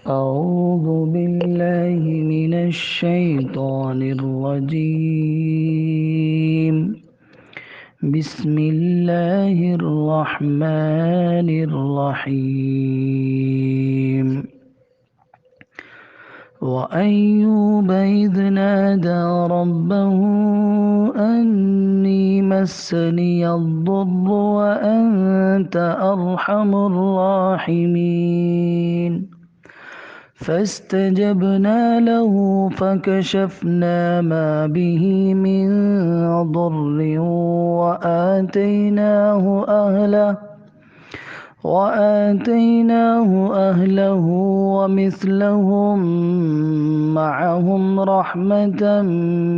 أعوذ بالله من الشيطان الرجيم. بسم الله الرحمن الرحيم. وأيوب إذ نادى ربه أني مسني الضر وأنت أرحم الراحمين. فاستجبنا له فكشفنا ما به من ضر وآتيناه أهله ومثلهم معهم رحمة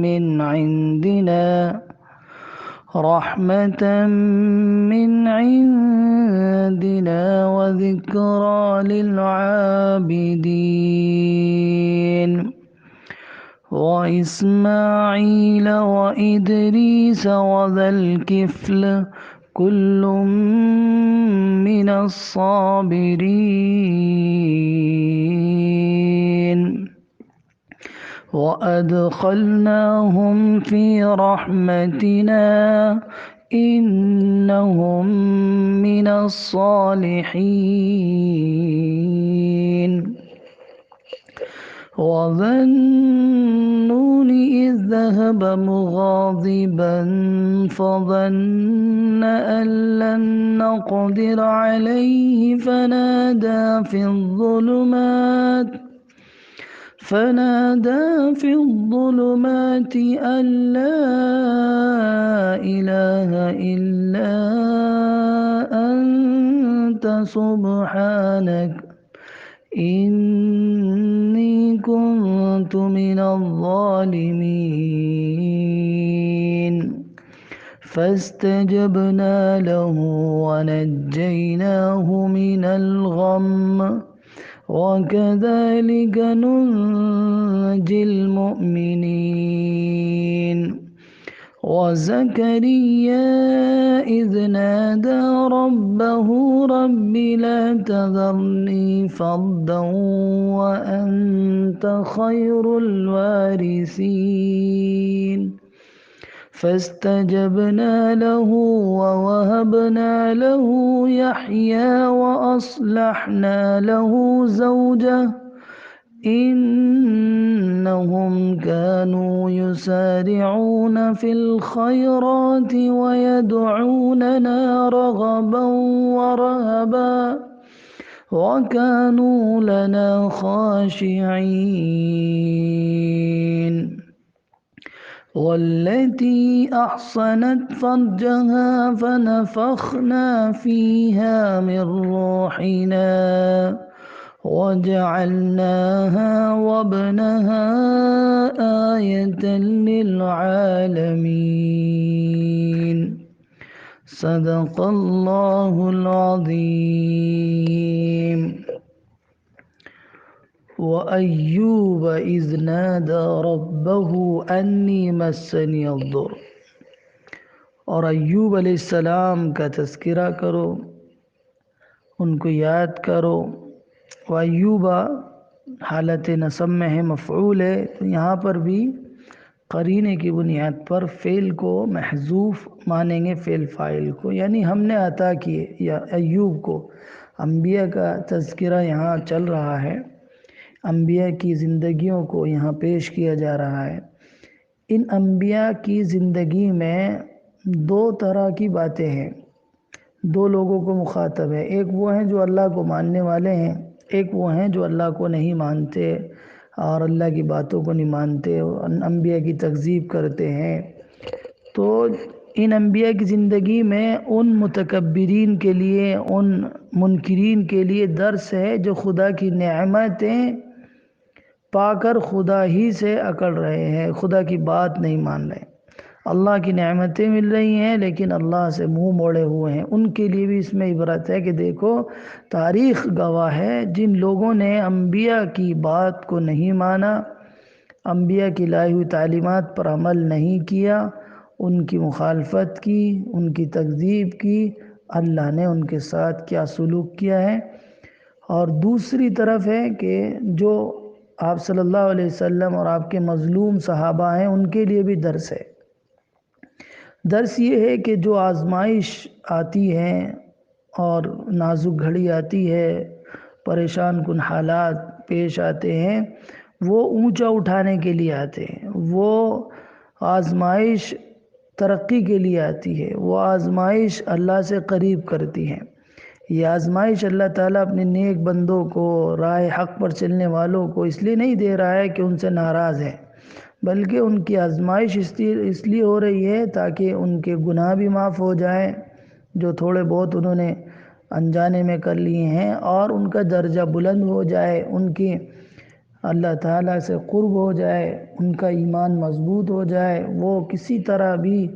من عندنا وذكرى للعابدين. وإسماعيل وإدريس وذا الكفل كل من الصابرين. وأدخلناهم في رحمتنا إنهم من الصالحين. وذا النون إذ ذهب مغاضبا فظن أن لن نقدر عليه فنادى في الظلمات أن لا إله إلا أنت سبحانك إني كنت من الظالمين. فاستجبنا له ونجيناه من الغم وكذلك ننجي المؤمنين. وزكريا إذ نادى ربه رب لا تذرني فردا وأنت خير الوارثين. فاستجبنا له ووهبنا له يحيى وأصلحنا له زوجه إنهم كانوا يسارعون في الخيرات ويدعوننا رغبا ورهبا وكانوا لنا خاشعين. والتي أحصنت فرجها فنفخنا فيها من روحنا وجعلناها وابنها آية للعالمين. صدق الله العظيم. وأيوب إذ نادى ربه أني مسني الضر. اور ایوب علیہ السلام کا تذکرہ کرو، ان کو یاد کرو۔ وایوبا حالت نصب میں ہے، مفعول ہے، تو یہاں پر بھی قرینے کی بنیاد پر فعل کو محذوف مانیں گے، فعل فاعل کو، یعنی ہم نے عطا کیے یا ایوب کو۔ انبیاء کا تذکرہ یہاں چل رہا ہے، انبیاء کی زندگیوں کو یہاں پیش کیا جا رہا ہے۔ ان انبیاء کی زندگی میں دو طرح کی باتیں ہیں، دو لوگوں کو مخاطب ہے۔ ایک وہ ہیں جو اللہ کو ماننے والے ہیں، ایک وہ ہیں جو اللہ کو نہیں مانتے اور اللہ کی باتوں کو نہیں مانتے، انبیاء کی تکذیب کرتے ہیں۔ تو ان انبیاء کی زندگی میں ان متکبرین کے لیے، ان منکرین کے لیے درس ہے جو خدا کی نعمتیں پا کر خدا ہی سے اکڑ رہے ہیں، خدا کی بات نہیں مان رہے۔ اللہ کی نعمتیں مل رہی ہیں لیکن اللہ سے منہ موڑے ہوئے ہیں، ان کے لیے بھی اس میں عبرت ہے کہ دیکھو تاریخ گواہ ہے جن لوگوں نے انبیاء کی بات کو نہیں مانا، انبیاء کی لائی ہوئی تعلیمات پر عمل نہیں کیا، ان کی مخالفت کی، ان کی تکذیب کی، اللہ نے ان کے ساتھ کیا سلوک کیا ہے۔ اور دوسری طرف ہے کہ جو آپ صلی اللہ علیہ وسلم اور آپ کے مظلوم صحابہ ہیں ان کے لیے بھی درس ہے۔ درس یہ ہے کہ جو آزمائش آتی ہے اور نازک گھڑی آتی ہے، پریشان کن حالات پیش آتے ہیں، وہ اونچا اٹھانے کے لیے آتے ہیں، وہ آزمائش ترقی کے لیے آتی ہے، وہ آزمائش اللہ سے قریب کرتی ہے۔ یہ آزمائش اللہ تعالیٰ اپنے نیک بندوں کو، راہ حق پر چلنے والوں کو اس لیے نہیں دے رہا ہے کہ ان سے ناراض ہے، بلکہ ان کی آزمائش اس لیے ہو رہی ہے تاکہ ان کے گناہ بھی معاف ہو جائیں جو تھوڑے بہت انہوں نے انجانے میں کر لیے ہیں، اور ان کا درجہ بلند ہو جائے، ان کی اللہ تعالیٰ سے قرب ہو جائے، ان کا ایمان مضبوط ہو جائے، وہ کسی طرح بھی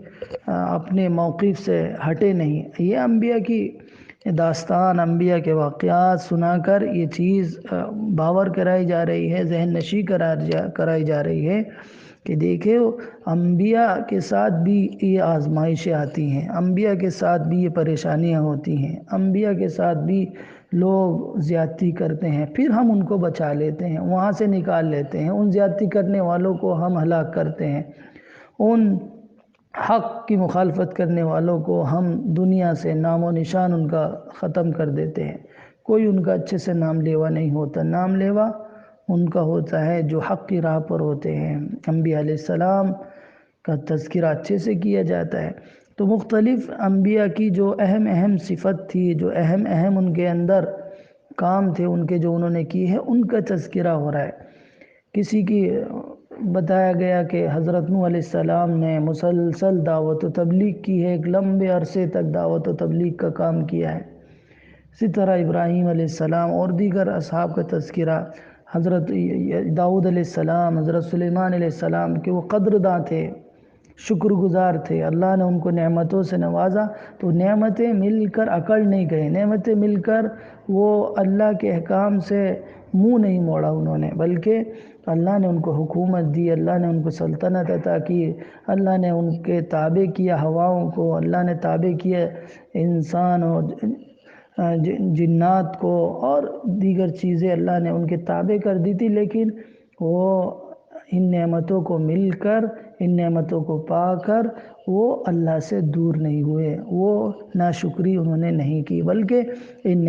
اپنے موقف سے ہٹے نہیں۔ یہ انبیاء کی داستان، انبیاء کے واقعات سنا کر یہ چیز باور کرائی جا رہی ہے، ذہن نشی کرائی جا رہی ہے کہ دیکھیں انبیاء کے ساتھ بھی یہ آزمائشیں آتی ہیں، انبیاء کے ساتھ بھی یہ پریشانیاں ہوتی ہیں، انبیاء کے ساتھ بھی لوگ زیادتی کرتے ہیں، پھر ہم ان کو بچا لیتے ہیں، وہاں سے نکال لیتے ہیں، ان زیادتی کرنے والوں کو ہم ہلاک کرتے ہیں، ان حق کی مخالفت کرنے والوں کو ہم دنیا سے نام و نشان ان کا ختم کر دیتے ہیں۔ کوئی ان کا اچھے سے نام لیوا نہیں ہوتا، نام لیوا ان کا ہوتا ہے جو حق کی راہ پر ہوتے ہیں۔ انبیاء علیہ السلام کا تذکرہ اچھے سے کیا جاتا ہے۔ تو مختلف انبیاء کی جو اہم صفت تھی، جو اہم ان کے اندر کام تھے ان کے جو انہوں نے کی ہے، ان کا تذکرہ ہو رہا ہے۔ کسی کی بتایا گیا کہ حضرت نوح علیہ السلام نے مسلسل دعوت و تبلیغ کی ہے، ایک لمبے عرصے تک دعوت و تبلیغ کا کام کیا ہے۔ اسی طرح ابراہیم علیہ السلام اور دیگر اصحاب کا تذکرہ، حضرت داؤد علیہ السلام، حضرت سلیمان علیہ السلام کہ وہ قدرداں تھے، شکر گزار تھے، اللہ نے ان کو نعمتوں سے نوازا، تو نعمتیں مل کر اکڑ نہیں گئے، نعمتیں مل کر وہ اللہ کے احکام سے منہ نہیں موڑا انہوں نے، بلکہ اللہ نے ان کو حکومت دی، اللہ نے ان کو سلطنت عطا کی، اللہ نے ان کے تابع کیا ہواؤں کو، اللہ نے تابع کیا انسان اور جنات کو، اور دیگر چیزیں اللہ نے ان کے تابع کر دی تھی، لیکن وہ ان نعمتوں کو مل کر، ان نعمتوں کو پا کر وہ اللہ سے دور نہیں ہوئے، وہ ناشکری انہوں نے نہیں کی، بلکہ ان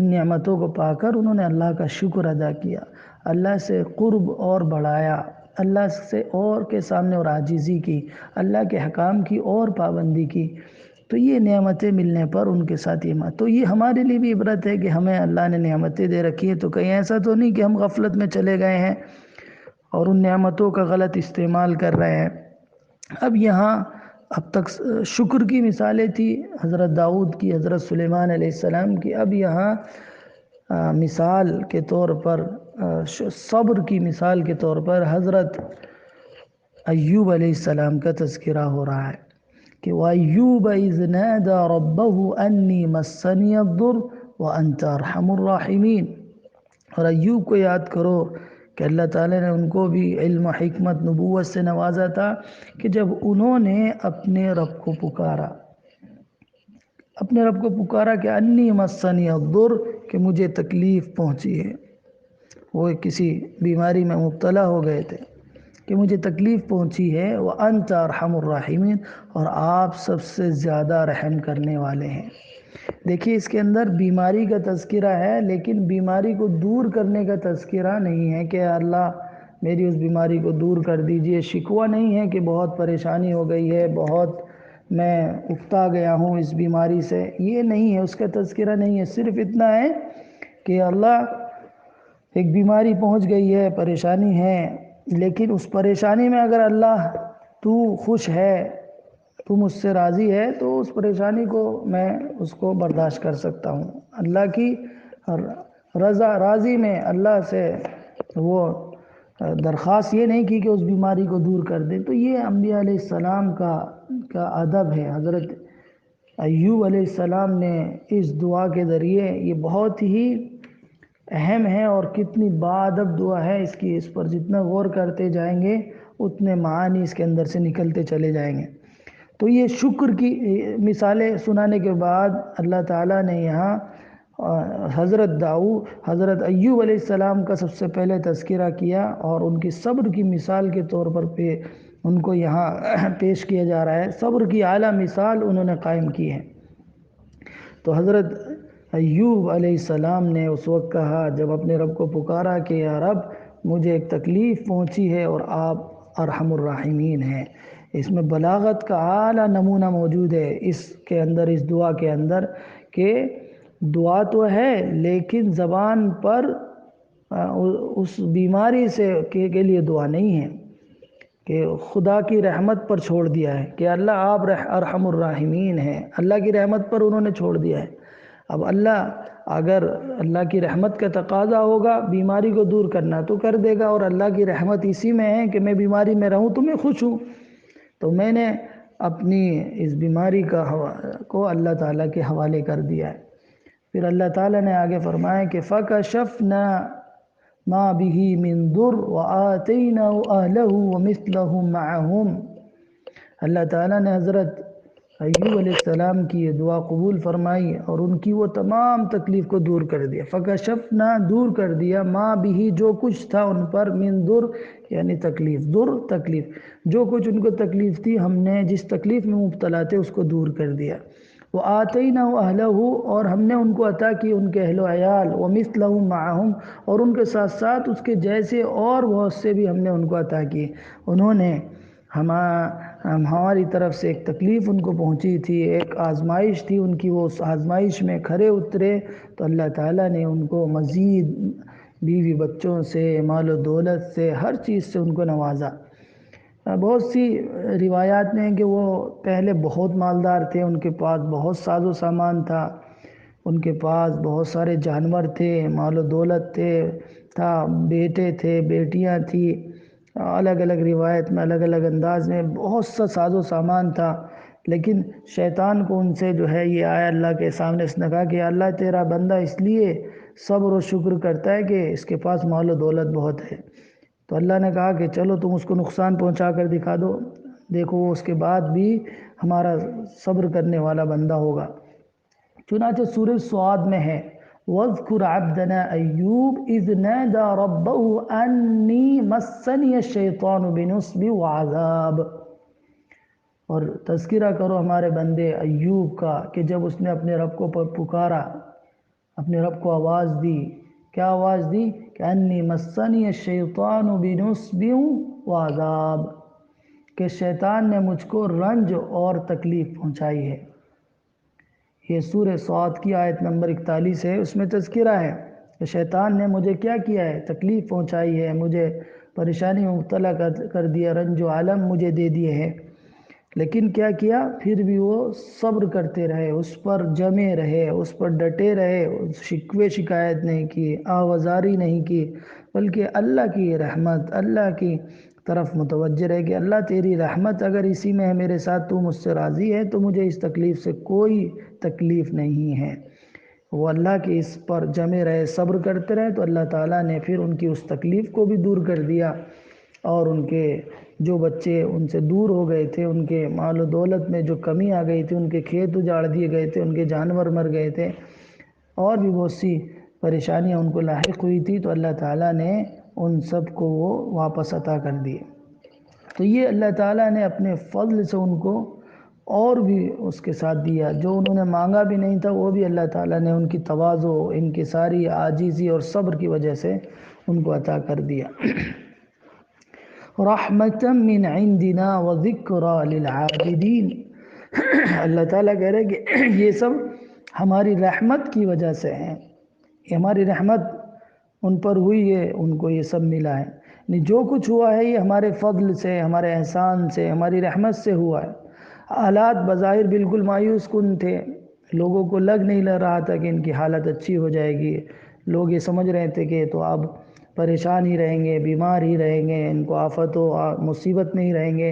نعمتوں کو پا کر انہوں نے اللہ کا شکر ادا کیا، اللہ سے قرب اور بڑھایا، اللہ سے اور کے سامنے اور عاجزی کی، اللہ کے حکام کی اور پابندی کی، تو یہ نعمتیں ملنے پر ان کے ساتھ تو یہ ہمارے لیے بھی عبرت ہے کہ ہمیں اللہ نے نعمتیں دے رکھی ہیں، تو کہیں ایسا تو نہیں کہ ہم غفلت میں چلے گئے ہیں اور ان نعمتوں کا غلط استعمال کر رہے ہیں۔ اب یہاں اب تک شکر کی مثالیں تھی، حضرت داؤد کی، حضرت سلیمان علیہ السلام کی، اب یہاں مثال کے طور پر صبر کی مثال کے طور پر حضرت ایوب علیہ السلام کا تذکرہ ہو رہا ہے کہ وَأَيُّوبَ إِذْ نَادَى رَبَّهُ أَنِّي مَسَّنِيَ الضُّرُّ وَأَنْتَ أَرْحَمُ الرَّاحِمِينَ۔ اور ایوب کو یاد کرو کہ اللہ تعالیٰ نے ان کو بھی علم، حکمت، نبوت سے نوازا تھا کہ جب انہوں نے اپنے رب کو پکارا کہ انی مسنی الضر، کہ مجھے تکلیف پہنچی ہے، وہ کسی بیماری میں مبتلا ہو گئے تھے کہ مجھے تکلیف پہنچی ہے، وَأَنْتَ أَرْحَمُ الرَّاحِمِينَ، اور آپ سب سے زیادہ رحم کرنے والے ہیں۔ دیکھیے اس کے اندر بیماری کا تذکرہ ہے، لیکن بیماری کو دور کرنے کا تذکرہ نہیں ہے کہ اللہ میری اس بیماری کو دور کر دیجئے، شکوہ نہیں ہے کہ بہت پریشانی ہو گئی ہے، بہت میں اکتا گیا ہوں اس بیماری سے، یہ نہیں ہے، اس کا تذکرہ نہیں ہے، صرف اتنا ہے کہ اللہ ایک بیماری پہنچ گئی ہے، پریشانی ہے، لیکن اس پریشانی میں اگر اللہ تو خوش ہے، تو مجھ سے راضی ہے، تو اس پریشانی کو میں اس کو برداشت کر سکتا ہوں۔ اللہ کی راضی میں اللہ سے وہ درخواست یہ نہیں کی کہ اس بیماری کو دور کر دے۔ تو یہ انبیاء علیہ السلام کا ادب ہے۔ حضرت ایوب علیہ السلام نے اس دعا کے ذریعے، یہ بہت ہی اہم ہے اور کتنی باادب دعا ہے، اس پر جتنا غور کرتے جائیں گے اتنے معانی اس کے اندر سے نکلتے چلے جائیں گے۔ تو یہ شکر کی مثالیں سنانے کے بعد اللہ تعالیٰ نے یہاں حضرت ایوب علیہ السلام کا سب سے پہلے تذکرہ کیا، اور ان کی صبر کی مثال کے طور پر ان کو یہاں پیش کیا جا رہا ہے۔ صبر کی اعلیٰ مثال انہوں نے قائم کی ہے۔ تو حضرت ایوب علیہ السلام نے اس وقت کہا جب اپنے رب کو پکارا کہ یا رب مجھے ایک تکلیف پہنچی ہے اور آپ ارحم الراحمین ہیں۔ اس میں بلاغت کا اعلیٰ نمونہ موجود ہے اس کے اندر، اس دعا کے اندر، کہ دعا تو ہے لیکن زبان پر اس بیماری کے لیے دعا نہیں ہے، کہ خدا کی رحمت پر چھوڑ دیا ہے کہ اللہ آپ ارحم الراحمین ہیں، اللہ کی رحمت پر انہوں نے چھوڑ دیا ہے۔ اب اگر اللہ کی رحمت کا تقاضا ہوگا بیماری کو دور کرنا تو کر دے گا، اور اللہ کی رحمت اسی میں ہے کہ میں بیماری میں رہوں تو میں خوش ہوں۔ تو میں نے اپنی اس بیماری کو اللہ تعالیٰ کے حوالے کر دیا ہے۔ پھر اللہ تعالیٰ نے آگے فرمایا کہ فَكَشَفْنَا مَا بِهِ مِن ضُرٍّ وَآتَيْنَاهُ أَهْلَهُ وَمِثْلَهُمْ مَعَهُمْ۔ اللہ تعالیٰ نے حضرت ایوب علیہ السلام کی یہ دعا قبول فرمائی اور ان کی وہ تمام تکلیف کو دور کر دیا۔ فَكَشَفْنَا دور کر دیا، مَا بِهِ جو کچھ تھا ان پر، مِن ضُرٍّ یعنی تکلیف، ضر تکلیف، جو کچھ ان کو تکلیف تھی ہم نے جس تکلیف میں مبتلا تھے اس کو دور کر دیا۔ وَآتَيْنَاهُ أَهْلَهُ اور ہم نے ان کو عطا کی ان کے اہل و عیال، وَمِثْلَهُمْ مَعَهُمْ اور ان کے ساتھ ساتھ اس کے جیسے اور بہت سے بھی ہم نے ان کو عطا کی۔ انہوں نے ہماری طرف سے ایک تکلیف ان کو پہنچی تھی، ایک آزمائش تھی ان کی، وہ اس آزمائش میں کھرے اترے تو اللہ تعالیٰ نے ان کو مزید بیوی بچوں سے، مال و دولت سے، ہر چیز سے ان کو نوازا۔ بہت سی روایات میں ہیں کہ وہ پہلے بہت مالدار تھے، ان کے پاس بہت ساز و سامان تھا، ان کے پاس بہت سارے جانور تھے، مال و دولت تھا، بیٹے تھے، بیٹیاں تھیں، الگ الگ روایت میں الگ الگ انداز میں بہت سا ساز و سامان تھا۔ لیکن شیطان کو ان سے جو ہے یہ آیا اللہ کے سامنے، اس نے کہا کہ اللہ تیرا بندہ اس لیے صبر و شکر کرتا ہے کہ اس کے پاس مال و دولت بہت ہے۔ تو اللہ نے کہا کہ چلو تم اس کو نقصان پہنچا کر دکھا دو، دیکھو وہ اس کے بعد بھی ہمارا صبر کرنے والا بندہ ہوگا۔ چنانچہ سورہ سعد میں ہے وَاذْكُرْ عَبْدَنَا أَيُّوبَ إِذْ نَادَى رَبَّهُ أَنِّي مَسَّنِيَ الشَّيْطَانُ بِنُصْبٍ وَعَذَابٍ، اور تذکرہ کرو ہمارے بندے ایوب کا کہ جب اس نے اپنے رب کو پکارا، اپنے رب کو آواز دی، کیا آواز دی کہ انی مسنی الشیطان بنصب وعذاب، کہ شیطان نے مجھ کو رنج اور تکلیف پہنچائی ہے۔ یہ سورہ سعد کی آیت نمبر 41 ہے، اس میں تذکرہ ہے کہ شیطان نے مجھے کیا کیا ہے، تکلیف پہنچائی ہے، مجھے پریشانی میں مبتلا کر دیا، رنج و عالم مجھے دے دیے ہیں۔ لیکن کیا کیا، پھر بھی وہ صبر کرتے رہے، اس پر جمے رہے، اس پر ڈٹے رہے، شکوے شکایت نہیں کی، آوازاری نہیں کی، بلکہ اللہ کی رحمت، اللہ کی طرف متوجہ رہے کہ اللہ تیری رحمت اگر اسی میں ہے میرے ساتھ، تو مجھ سے راضی ہے، تو مجھے اس تکلیف سے کوئی تکلیف نہیں ہے۔ وہ اللہ کے اس پر جمے رہے، صبر کرتے رہے، تو اللہ تعالیٰ نے پھر ان کی اس تکلیف کو بھی دور کر دیا، اور ان کے جو بچے ان سے دور ہو گئے تھے، ان کے مال و دولت میں جو کمی آ گئی تھی، ان کے کھیت اجاڑ دیے گئے تھے، ان کے جانور مر گئے تھے، اور بھی بہت سی پریشانیاں ان کو لاحق ہوئی تھی، تو اللہ تعالیٰ نے ان سب کو وہ واپس عطا کر دیے۔ تو یہ اللہ تعالیٰ نے اپنے فضل سے ان کو اور بھی اس کے ساتھ دیا، جو انہوں نے مانگا بھی نہیں تھا وہ بھی اللہ تعالیٰ نے ان کی تواضع، ان کی ساری عاجزی اور صبر کی وجہ سے ان کو عطا کر دیا۔ رحمتا من عندنا وذکرى للعابدین، اللہ تعالیٰ کہہ رہے کہ یہ سب ہماری رحمت کی وجہ سے ہیں، یہ ہماری رحمت ان پر ہوئی ہے، ان کو یہ سب ملا ہے، یعنی جو کچھ ہوا ہے یہ ہمارے فضل سے، ہمارے احسان سے، ہماری رحمت سے ہوا ہے۔ حالات بظاہر بالکل مایوس کن تھے، لوگوں کو لگ نہیں رہا تھا کہ ان کی حالت اچھی ہو جائے گی، لوگ یہ سمجھ رہے تھے کہ تو اب پریشان ہی رہیں گے، بیمار ہی رہیں گے، ان کو آفت و مصیبت میں ہی رہیں گے۔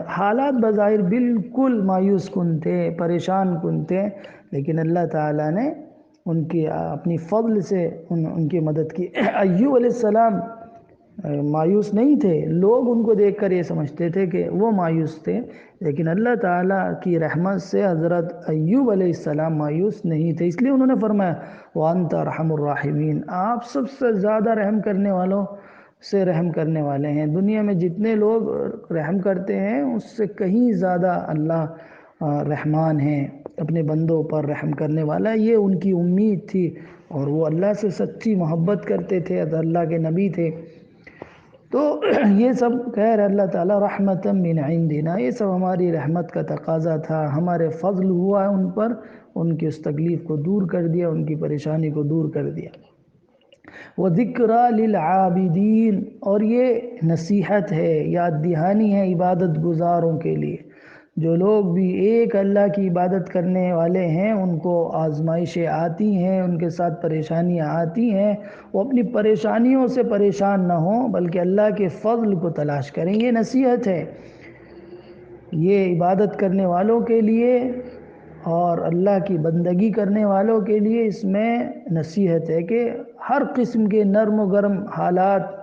حالات بظاہر بالکل مایوس کن تھے، پریشان کن تھے، لیکن اللہ تعالیٰ نے ان کی اپنی فضل سے ان کی مدد کی۔ ایوب علیہ السلام مایوس نہیں تھے، لوگ ان کو دیکھ کر یہ سمجھتے تھے کہ وہ مایوس تھے، لیکن اللہ تعالیٰ کی رحمت سے حضرت ایوب علیہ السلام مایوس نہیں تھے، اس لیے انہوں نے فرمایا وَأَنْتَ أَرْحَمُ الرَّاحِمِينَ، آپ سب سے زیادہ رحم کرنے والوں سے رحم کرنے والے ہیں۔ دنیا میں جتنے لوگ رحم کرتے ہیں اس سے کہیں زیادہ اللہ رحمان ہیں، اپنے بندوں پر رحم کرنے والا، یہ ان کی امید تھی، اور وہ اللہ سے سچی محبت کرتے تھے، اللہ کے نبی تھے۔ تو یہ سب خیر اللہ تعالیٰ رحمتا من عندنا، یہ سب ہماری رحمت کا تقاضا تھا، ہمارے فضل ہوا ہے ان پر، ان کی اس تکلیف کو دور کر دیا، ان کی پریشانی کو دور کر دیا۔ وَذِكْرَى لِلْعَابِدِينَ، اور یہ نصیحت ہے، یاد دہانی ہے عبادت گزاروں کے لیے۔ جو لوگ بھی ایک اللہ کی عبادت کرنے والے ہیں ان کو آزمائشیں آتی ہیں، ان کے ساتھ پریشانیاں آتی ہیں، وہ اپنی پریشانیوں سے پریشان نہ ہوں بلکہ اللہ کے فضل کو تلاش کریں، یہ نصیحت ہے، یہ عبادت کرنے والوں کے لیے اور اللہ کی بندگی کرنے والوں کے لیے اس میں نصیحت ہے کہ ہر قسم کے نرم و گرم حالات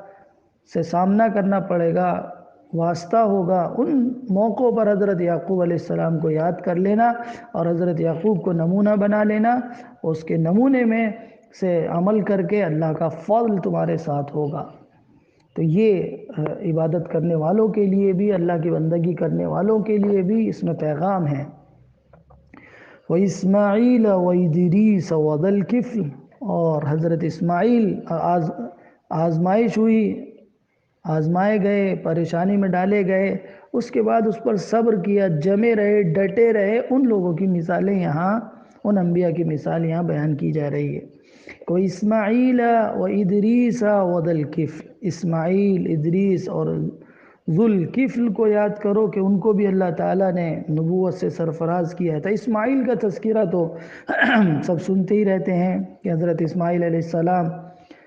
سے سامنا کرنا پڑے گا، واسطہ ہوگا، ان موقعوں پر حضرت یعقوب علیہ السلام کو یاد کر لینا اور حضرت یعقوب کو نمونہ بنا لینا، اس کے نمونے میں سے عمل کر کے اللہ کا فضل تمہارے ساتھ ہوگا۔ تو یہ عبادت کرنے والوں کے لیے بھی، اللہ کی بندگی کرنے والوں کے لیے بھی اس میں پیغام ہے۔ وَإِسْمَاعِيلَ وَإِدْرِيسَ وَذَا الْكِفْلِ، اور حضرت اسماعیل آزمائش ہوئی، آزمائے گئے، پریشانی میں ڈالے گئے، اس کے بعد اس پر صبر کیا، جمے رہے، ڈٹے رہے، ان لوگوں کی مثالیں یہاں، ان انبیاء کی مثال یہاں بیان کی جا رہی ہے۔ وَإِسْمَاعِيلَ وَإِدْرِيسَ وَذَا الْكِفْلِ، اسماعیل، ادریس اور ذو الکفل کو یاد کرو کہ ان کو بھی اللہ تعالیٰ نے نبوت سے سرفراز کیا تھا۔ اسماعیل کا تذکرہ تو سب سنتے ہی رہتے ہیں کہ حضرت اسماعیل علیہ السلام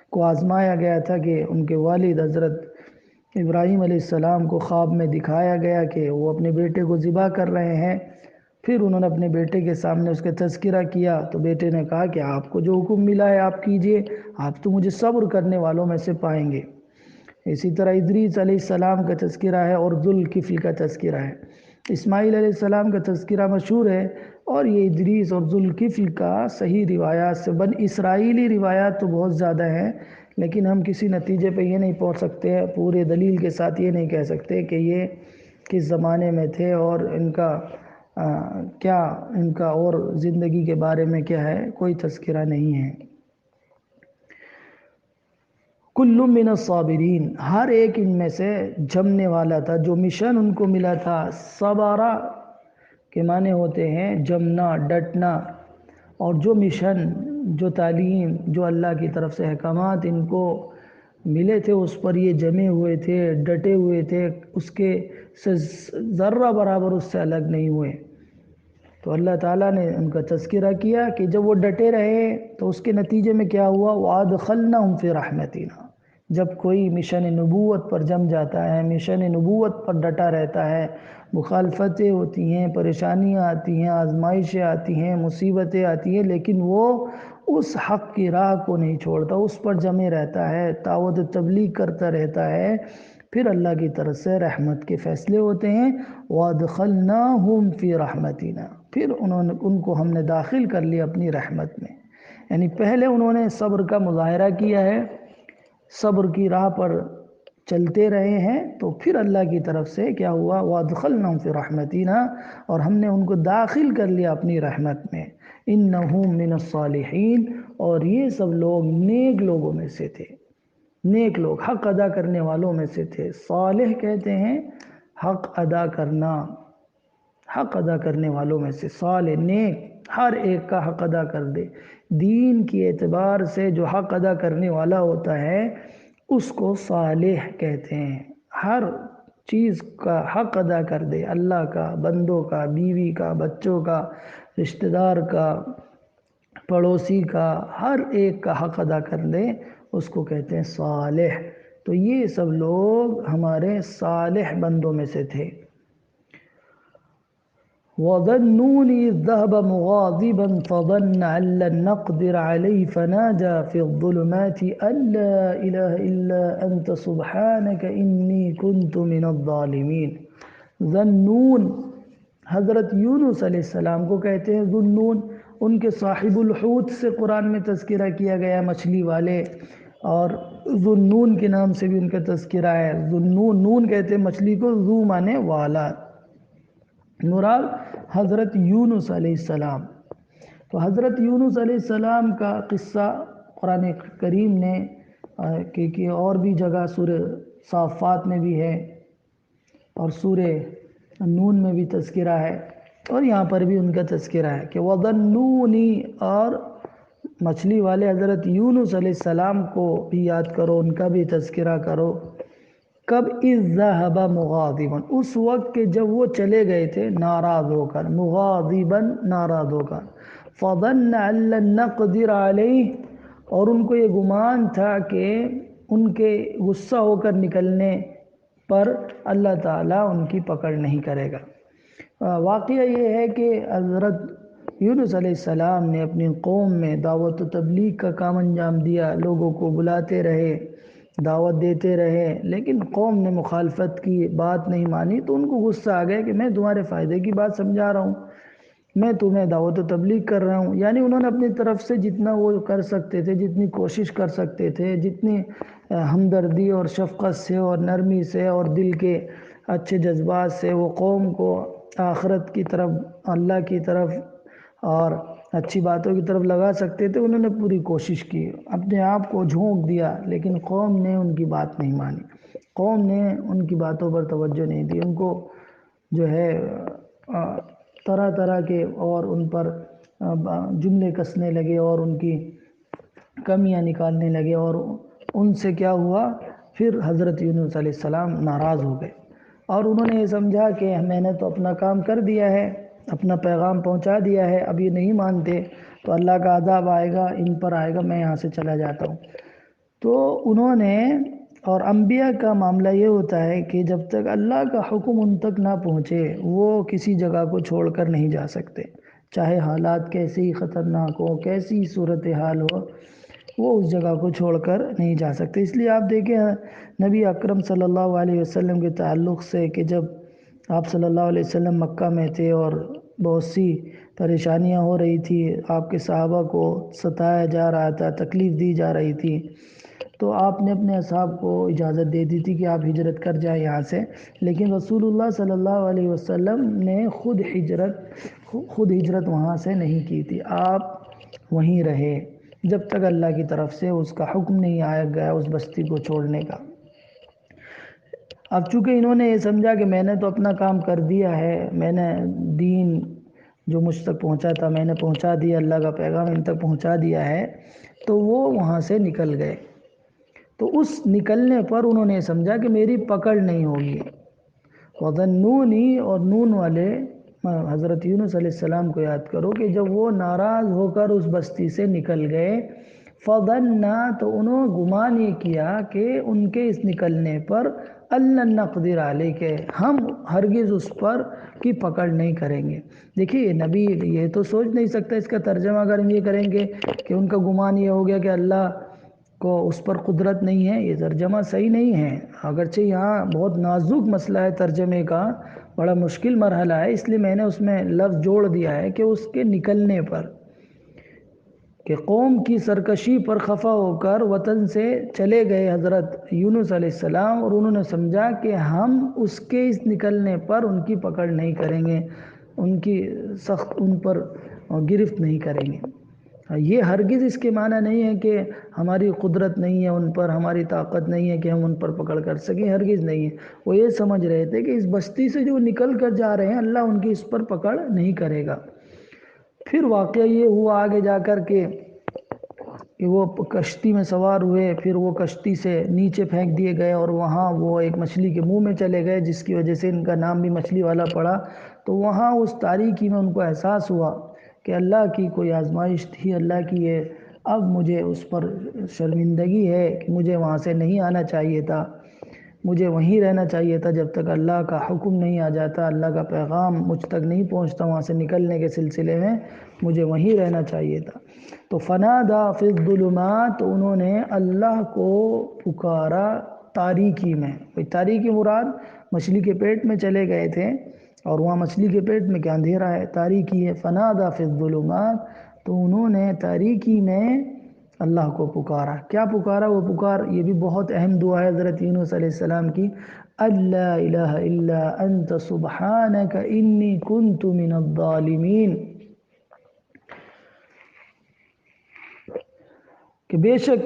کو آزمایا گیا تھا کہ ان کے والد حضرت ابراہیم علیہ السلام کو خواب میں دکھایا گیا کہ وہ اپنے بیٹے کو ذبح کر رہے ہیں، پھر انہوں نے اپنے بیٹے کے سامنے اس کا تذکرہ کیا تو بیٹے نے کہا کہ آپ کو جو حکم ملا ہے آپ کیجئے، آپ تو مجھے صبر کرنے والوں میں سے پائیں گے۔ اسی طرح ادریس علیہ السلام کا تذکرہ ہے اور ذو الکفل کا تذکرہ ہے۔ اسماعیل علیہ السلام کا تذکرہ مشہور ہے، اور یہ ادریس اور ذو الکفل کا صحیح روایات سے، بن اسرائیلی روایات تو بہت زیادہ ہیں، لیکن ہم کسی نتیجے پہ یہ نہیں پہنچ سکتے ہیں، پورے دلیل کے ساتھ یہ نہیں کہہ سکتے کہ یہ کس زمانے میں تھے اور ان کا کیا، ان کا اور زندگی کے بارے میں کیا ہے، کوئی تذکرہ نہیں ہے۔ کل من الصابرین، ہر ایک ان میں سے جمنے والا تھا، جو مشن ان کو ملا تھا۔ صبرہ کے معنی ہوتے ہیں جمنا، ڈٹنا، اور جو مشن، جو تعلیم، جو اللہ کی طرف سے احکامات ان کو ملے تھے اس پر یہ جمے ہوئے تھے، ڈٹے ہوئے تھے، اس کے سے ذرہ برابر اس سے الگ نہیں ہوئے۔ تو اللہ تعالیٰ نے ان کا تذکرہ کیا کہ جب وہ ڈٹے رہے تو اس کے نتیجے میں کیا ہوا، وَأَدْخَلْنَهُمْ فِي رَحْمَتِنَا، جب کوئی مشن نبوت پر جم جاتا ہے، مشن نبوت پر ڈٹا رہتا ہے، مخالفتیں ہوتی ہیں، پریشانیاں آتی ہیں، آزمائشیں آتی ہیں، مصیبتیں آتی ہیں، لیکن وہ اس حق کی راہ کو نہیں چھوڑتا، اس پر جمے رہتا ہے، دعوت و تبلیغ کرتا رہتا ہے، پھر اللہ کی طرف سے رحمت کے فیصلے ہوتے ہیں۔ وَأَدْخَلْنَاهُمْ فِي رَحْمَتِنَا، پھر ان کو ہم نے داخل کر لیا اپنی رحمت میں، یعنی پہلے انہوں نے صبر کا مظاہرہ کیا ہے، صبر کی راہ پر چلتے رہے ہیں، تو پھر اللہ کی طرف سے کیا ہوا، وَأَدْخَلْنَاهُمْ فِي رَحْمَتِنَا، اور ہم نے ان کو داخل کر لیا اپنی رحمت میں۔ إِنَّهُمْ مِنَ الصَّالِحِينَ، اور یہ سب لوگ نیک لوگوں میں سے تھے، نیک لوگ، حق ادا کرنے والوں میں سے تھے۔ صالح کہتے ہیں حق ادا کرنا، حق ادا کرنے والوں میں سے، صالح نیک، ہر ایک کا حق ادا کر دے۔ دین کی اعتبار سے جو حق ادا کرنے والا ہوتا ہے اس کو صالح کہتے ہیں، ہر چیز کا حق ادا کر دے، اللہ کا، بندوں کا، بیوی کا، بچوں کا، رشتہ دار کا، پڑوسی کا، ہر ایک کا حق ادا کر دے، اس کو کہتے ہیں صالح۔ تو یہ سب لوگ ہمارے صالح بندوں میں سے تھے۔ وَظَنُّونِ إِذْ ذَهَبَ مُغَاضِبًا فَظَنَّ أَن لَّن نَّقْدِرَ عَلَيْهِ فَنَادَىٰ فِي الظُّلُمَاتِ أَن لَّا إِلَٰهَ إِلَّا أَنتَ سُبْحَانَكَ إِنِّي كُنتُ مِنَ الظَّالِمِينَ۔ ذَنُّون حضرت یونس علیہ السلام کو کہتے ہیں ذُنُّون، ان کے صاحب الحوت سے قرآن میں تذکرہ کیا گیا، مچھلی والے، اور ذُنُّون کے نام سے بھی ان کا تذکرہ ہے۔ ذُنُّون، نون کہتے ہیں مچھلی کو، ذو مانے والا، مراد حضرت یونس علیہ السلام۔ تو حضرت یونس علیہ السلام کا قصہ قرآن کریم نے کہ اور بھی جگہ سورہ صافات میں بھی ہے اور سورہ نون میں بھی تذکرہ ہے، اور یہاں پر بھی ان کا تذکرہ ہے کہ وَظَنُّونِ، اور مچھلی والے حضرت یونس علیہ السلام کو بھی یاد کرو، ان کا بھی تذکرہ کرو۔ کب اذ ذہب مغاضبا، اس وقت کہ جب وہ چلے گئے تھے ناراض ہو کر، مغاضبا ناراض ہو کر، فظن ان لن نقدر علیہ، اور ان کو یہ گمان تھا کہ ان کے غصہ ہو کر نکلنے پر اللہ تعالیٰ ان کی پکڑ نہیں کرے گا۔ واقعہ یہ ہے کہ حضرت یونس علیہ السلام نے اپنی قوم میں دعوت و تبلیغ کا کام انجام دیا، لوگوں کو بلاتے رہے، دعوت دیتے رہے، لیکن قوم نے مخالفت کی، بات نہیں مانی، تو ان کو غصہ آ گیا کہ میں تمہارے فائدے کی بات سمجھا رہا ہوں، میں تمہیں دعوت و تبلیغ کر رہا ہوں۔ یعنی انہوں نے اپنی طرف سے جتنا وہ کر سکتے تھے، جتنی کوشش کر سکتے تھے، جتنی ہمدردی اور شفقت سے اور نرمی سے اور دل کے اچھے جذبات سے وہ قوم کو آخرت کی طرف، اللہ کی طرف اور اچھی باتوں کی طرف لگا سکتے تھے، انہوں نے پوری کوشش کی، اپنے آپ کو جھونک دیا، لیکن قوم نے ان کی بات نہیں مانی، قوم نے ان کی باتوں پر توجہ نہیں دی، ان کو جو ہے طرح طرح کے اور ان پر جملے کسنے لگے اور ان کی کمیاں نکالنے لگے، اور ان سے کیا ہوا، پھر حضرت یونس علیہ السلام ناراض ہو گئے، اور انہوں نے یہ سمجھا کہ میں نے تو اپنا کام کر دیا ہے، اپنا پیغام پہنچا دیا ہے، اب یہ نہیں مانتے تو اللہ کا عذاب آئے گا، ان پر آئے گا، میں یہاں سے چلا جاتا ہوں۔ تو انہوں نے، اور انبیاء کا معاملہ یہ ہوتا ہے کہ جب تک اللہ کا حکم ان تک نہ پہنچے وہ کسی جگہ کو چھوڑ کر نہیں جا سکتے، چاہے حالات کیسے ہی خطرناک ہو، کیسی صورتحال ہو، وہ اس جگہ کو چھوڑ کر نہیں جا سکتے۔ اس لیے آپ دیکھیں نبی اکرم صلی اللہ علیہ وسلم کے تعلق سے کہ جب آپ صلی اللہ علیہ وسلم مکہ میں تھے اور بہت سی پریشانیاں ہو رہی تھی، آپ کے صحابہ کو ستایا جا رہا تھا، تکلیف دی جا رہی تھی، تو آپ نے اپنے اصحاب کو اجازت دے دی تھی کہ آپ ہجرت کر جائیں یہاں سے، لیکن رسول اللہ صلی اللہ علیہ وسلم نے خود ہجرت وہاں سے نہیں کی تھی، آپ وہیں رہے جب تک اللہ کی طرف سے اس کا حکم نہیں آیا گیا اس بستی کو چھوڑنے کا۔ اب چونکہ انہوں نے یہ سمجھا کہ میں نے تو اپنا کام کر دیا ہے، میں نے دین جو مجھ تک پہنچا تھا میں نے پہنچا دیا، اللہ کا پیغام ان تک پہنچا دیا ہے، تو وہ وہاں سے نکل گئے۔ تو اس نکلنے پر انہوں نے سمجھا کہ میری پکڑ نہیں ہوگی۔ وَظَنُّونِ، اور نون والے حضرت یونس علیہ السلام کو یاد کرو کہ جب وہ ناراض ہو کر اس بستی سے نکل گئے، فَظَنَّا، تو انہوں گمان یہ کیا کہ ان کے اس نکلنے پر أَلَّن نَّقْدِرَ عَلَيْهِ، کہ ہم ہرگز اس پر کی پکڑ نہیں کریں گے۔ دیکھیے نبی یہ تو سوچ نہیں سکتا، اس کا ترجمہ اگر ہم یہ کریں گے کہ ان کا گمان یہ ہو گیا کہ اللہ کو اس پر قدرت نہیں ہے، یہ ترجمہ صحیح نہیں ہے، اگرچہ یہاں بہت نازک مسئلہ ہے، ترجمے کا بڑا مشکل مرحلہ ہے، اس لیے میں نے اس میں لفظ جوڑ دیا ہے کہ اس کے نکلنے پر، کہ قوم کی سرکشی پر خفا ہو کر وطن سے چلے گئے حضرت یونس علیہ السلام، اور انہوں نے سمجھا کہ ہم اس کے اس نکلنے پر ان کی پکڑ نہیں کریں گے، ان کی سخت ان پر گرفت نہیں کریں گے۔ یہ ہرگز اس کے معنی نہیں ہے کہ ہماری قدرت نہیں ہے ان پر، ہماری طاقت نہیں ہے کہ ہم ان پر پکڑ کر سکیں، ہرگز نہیں ہے۔ وہ یہ سمجھ رہے تھے کہ اس بستی سے جو نکل کر جا رہے ہیں اللہ ان کی اس پر پکڑ نہیں کرے گا۔ پھر واقعہ یہ ہوا آگے جا کر کہ وہ کشتی میں سوار ہوئے، پھر وہ کشتی سے نیچے پھینک دیے گئے، اور وہاں وہ ایک مچھلی کے منہ میں چلے گئے، جس کی وجہ سے ان کا نام بھی مچھلی والا پڑا۔ تو وہاں اس تاریکی میں ان کو احساس ہوا کہ اللہ کی کوئی آزمائش تھی، اللہ کی یہ، اب مجھے اس پر شرمندگی ہے کہ مجھے وہاں سے نہیں آنا چاہیے تھا، مجھے وہیں رہنا چاہیے تھا جب تک اللہ کا حکم نہیں آ جاتا، اللہ کا پیغام مجھ تک نہیں پہنچتا، وہاں سے نکلنے کے سلسلے میں مجھے وہیں رہنا چاہیے تھا۔ تو فنادا فی الظلمات، تو انہوں نے اللہ کو پکارا تاریکی میں۔ تاریکی مراد مچھلی کے پیٹ میں چلے گئے تھے، اور وہاں مچھلی کے پیٹ میں کیا اندھیرا ہے، تاریکی ہے۔ فنادا فی الظلمات، تو انہوں نے تاریکی میں اللہ کو پکارا۔ کیا پکارا وہ پکار؟ یہ بھی بہت اہم دعا ہے حضرت یونس علیہ السلام کی، اللہ الہ الا انت سبحانک انی کنت من الظالمین، کہ بے شک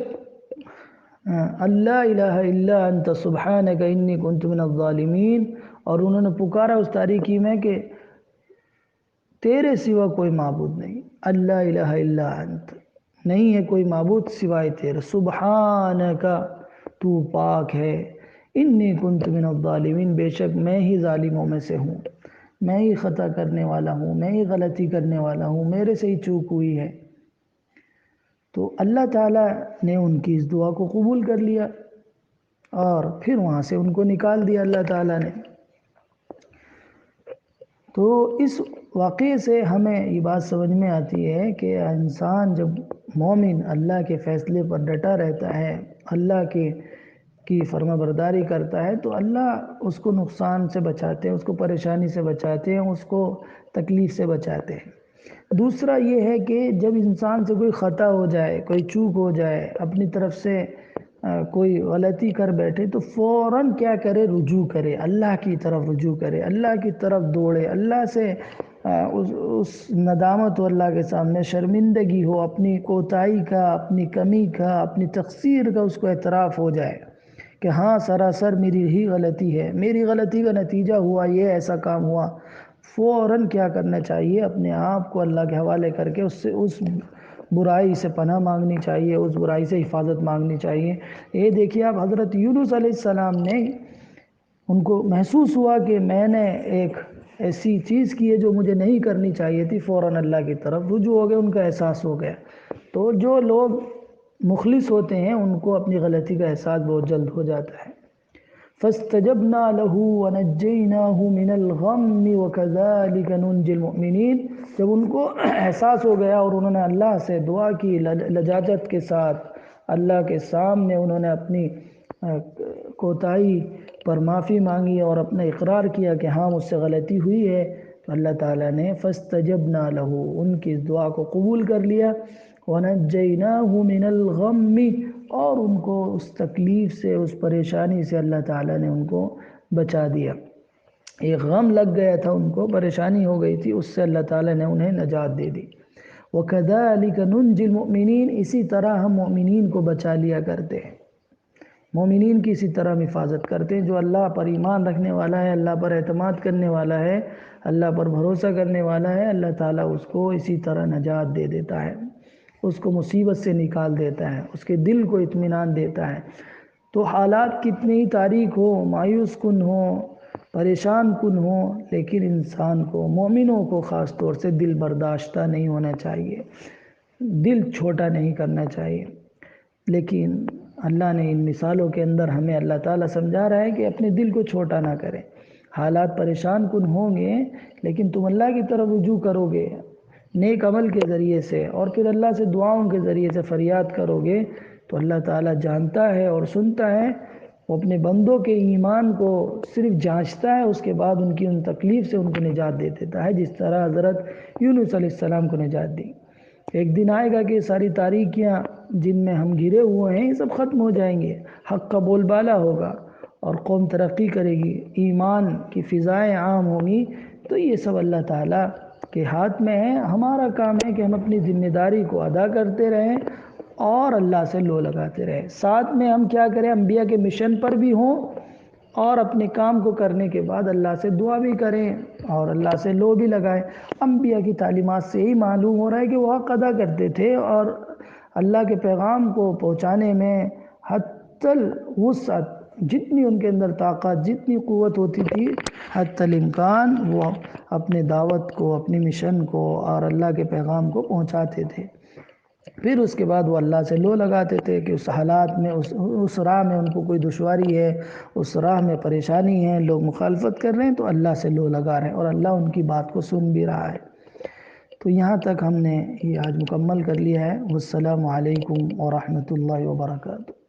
اللہ الہ الا انت سبحانک انی کنت من الظالمین، اور انہوں نے پکارا اس تاریکی میں کہ تیرے سوا کوئی معبود نہیں، اللہ الہ الا انت، نہیں ہے کوئی معبود سوائے تیرے، سبحانک تو پاک ہے، انی کنت من الظالمین، بے شک میں ہی ظالموں میں سے ہوں، میں ہی خطا کرنے والا ہوں، میں ہی غلطی کرنے والا ہوں، میرے سے ہی چوک ہوئی ہے۔ تو اللہ تعالیٰ نے ان کی اس دعا کو قبول کر لیا، اور پھر وہاں سے ان کو نکال دیا اللہ تعالیٰ نے۔ تو اس واقعے سے ہمیں یہ بات سمجھ میں آتی ہے کہ انسان جب مومن اللہ کے فیصلے پر ڈٹا رہتا ہے، اللہ کی فرما برداری کرتا ہے، تو اللہ اس کو نقصان سے بچاتے ہیں، اس کو پریشانی سے بچاتے ہیں، اس کو تکلیف سے بچاتے ہیں۔ دوسرا یہ ہے کہ جب انسان سے کوئی خطا ہو جائے، کوئی چوک ہو جائے، اپنی طرف سے کوئی غلطی کر بیٹھے، تو فوراً کیا کرے، رجوع کرے، اللہ کی طرف رجوع کرے، اللہ کی طرف دوڑے، اللہ سے اس ندامت ہو، اللہ کے سامنے شرمندگی ہو، اپنی کوتاہی کا، اپنی کمی کا، اپنی تقصیر کا اس کو اعتراف ہو جائے کہ ہاں سراسر میری ہی غلطی ہے، میری غلطی کا نتیجہ ہوا یہ ایسا کام ہوا۔ فوراً کیا کرنا چاہیے، اپنے آپ کو اللہ کے حوالے کر کے اس برائی سے پناہ مانگنی چاہیے، اس برائی سے حفاظت مانگنی چاہیے۔ یہ دیکھیے آپ، حضرت یونس علیہ السلام نے، ان کو محسوس ہوا کہ میں نے ایک ایسی چیز کی ہے جو مجھے نہیں کرنی چاہیے تھی، فوراً اللہ کی طرف رجوع ہو گئے، ان کا احساس ہو گیا۔ تو جو لوگ مخلص ہوتے ہیں ان کو اپنی غلطی کا احساس بہت جلد ہو جاتا ہے۔ فاستجبنا له ونجيناه من الغم وكذلك ننجي المؤمنين، جب ان کو احساس ہو گیا اور انہوں نے اللہ سے دعا کی لجاجت کے ساتھ، اللہ کے سامنے انہوں نے اپنی کوتاہی پر معافی مانگی اور اپنا اقرار کیا کہ ہاں مجھ سے غلطی ہوئی ہے، تو اللہ تعالیٰ نے فاستجبنا له، ان کی اس دعا کو قبول کر لیا، ونجیناہ من الغم، اور ان کو اس تکلیف سے، اس پریشانی سے اللہ تعالیٰ نے ان کو بچا دیا۔ ایک غم لگ گیا تھا ان کو، پریشانی ہو گئی تھی، اس سے اللہ تعالیٰ نے انہیں نجات دے دی۔ وَكَذَلِكَ نُنْجِي الْمُؤْمِنِينَ، اسی طرح ہم مومنین کو بچا لیا کرتے ہیں، مومنین کی اسی طرح ہم حفاظت کرتے ہیں۔ جو اللہ پر ایمان رکھنے والا ہے، اللہ پر اعتماد کرنے والا ہے، اللہ پر بھروسہ کرنے والا ہے، اللہ تعالیٰ اس کو اسی طرح نجات دے دیتا ہے، اس کو مصیبت سے نکال دیتا ہے، اس کے دل کو اطمینان دیتا ہے۔ تو حالات کتنی ہی تاریک ہو، مایوس کن ہو، پریشان کن ہو، لیکن انسان کو، مومنوں کو خاص طور سے دل برداشتہ نہیں ہونا چاہیے، دل چھوٹا نہیں کرنا چاہیے۔ لیکن اللہ نے ان مثالوں کے اندر ہمیں اللہ تعالیٰ سمجھا رہا ہے کہ اپنے دل کو چھوٹا نہ کریں۔ حالات پریشان کن ہوں گے، لیکن تم اللہ کی طرف رجوع کرو گے نیک عمل کے ذریعے سے، اور پھر اللہ سے دعاؤں کے ذریعے سے فریاد کرو گے، تو اللہ تعالیٰ جانتا ہے اور سنتا ہے، وہ اپنے بندوں کے ایمان کو صرف جانچتا ہے، اس کے بعد ان کی ان تکلیف سے ان کو نجات دے دیتا ہے، جس طرح حضرت یونس علیہ السلام کو نجات دی۔ ایک دن آئے گا کہ ساری تاریکیاں جن میں ہم گھرے ہوئے ہیں یہ سب ختم ہو جائیں گے، حق کا بول بالا ہوگا اور قوم ترقی کرے گی، ایمان کی فضائیں عام ہوں گی۔ تو یہ سب اللہ تعالیٰ کے ہاتھ میں ہے، ہمارا کام ہے کہ ہم اپنی ذمہ داری کو ادا کرتے رہیں اور اللہ سے لو لگاتے رہیں۔ ساتھ میں ہم کیا کریں، انبیاء کے مشن پر بھی ہوں، اور اپنے کام کو کرنے کے بعد اللہ سے دعا بھی کریں اور اللہ سے لو بھی لگائیں۔ انبیاء کی تعلیمات سے ہی معلوم ہو رہا ہے کہ وہ حق ادا کرتے تھے، اور اللہ کے پیغام کو پہنچانے میں حتی الوسعت، جتنی ان کے اندر طاقت، جتنی قوت ہوتی تھی، حتی الامکان وہ اپنے دعوت کو، اپنی مشن کو اور اللہ کے پیغام کو پہنچاتے تھے۔ پھر اس کے بعد وہ اللہ سے لو لگاتے تھے کہ اس حالات میں اس راہ میں ان کو کوئی دشواری ہے، اس راہ میں پریشانی ہے، لوگ مخالفت کر رہے ہیں، تو اللہ سے لو لگا رہے ہیں اور اللہ ان کی بات کو سن بھی رہا ہے۔ تو یہاں تک ہم نے یہ آج مکمل کر لیا ہے۔ والسلام علیکم ورحمۃ اللہ وبرکاتہ۔